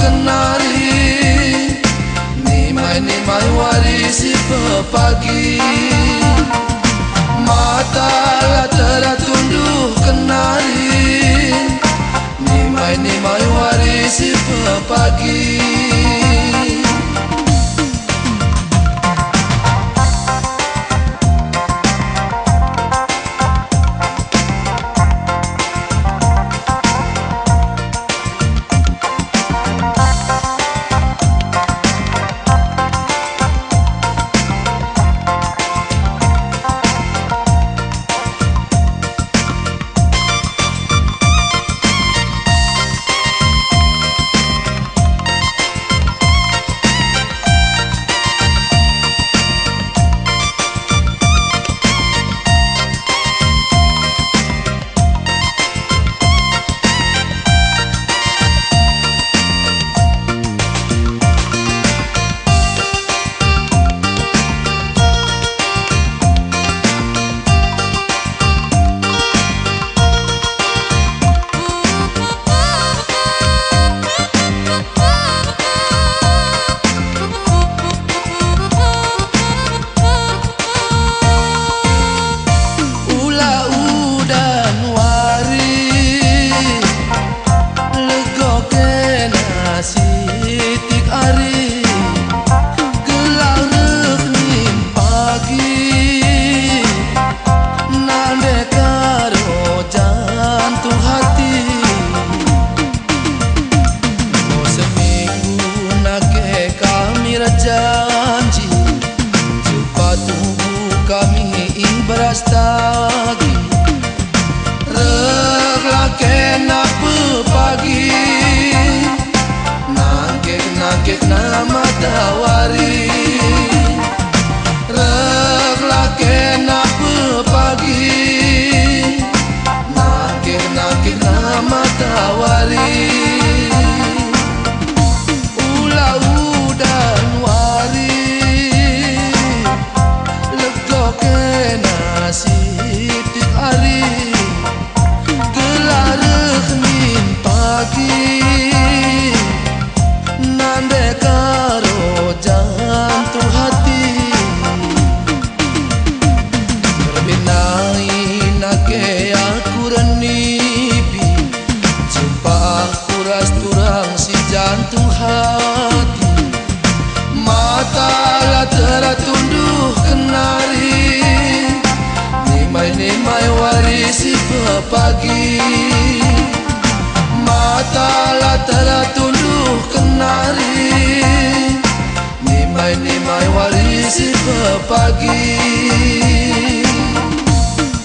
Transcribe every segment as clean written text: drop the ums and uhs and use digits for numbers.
kenari, nimai warisi pepagi. Mata teratunduk kenari, nimai warisi pepagi. Janji jumpa tubuh kami beras tagi, reglake nak pagi, nangkek nama tawari, reglake nak pagi, nangkek nama tawari. Sitik hari gelareh min pagi, nande karo jantung hati, terbinai nake aku renipi, jumpa kuras turang si jantung hati. Mata lah teratunduk kenari, nimai warisi pepagi. Mata lah teratunduk kenari, nimai warisi pepagi.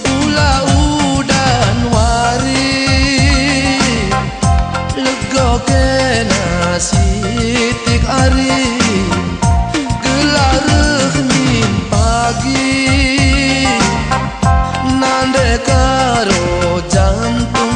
Ula udan wari lego kena sitik hari, gelareh min pagi, nande karo jantung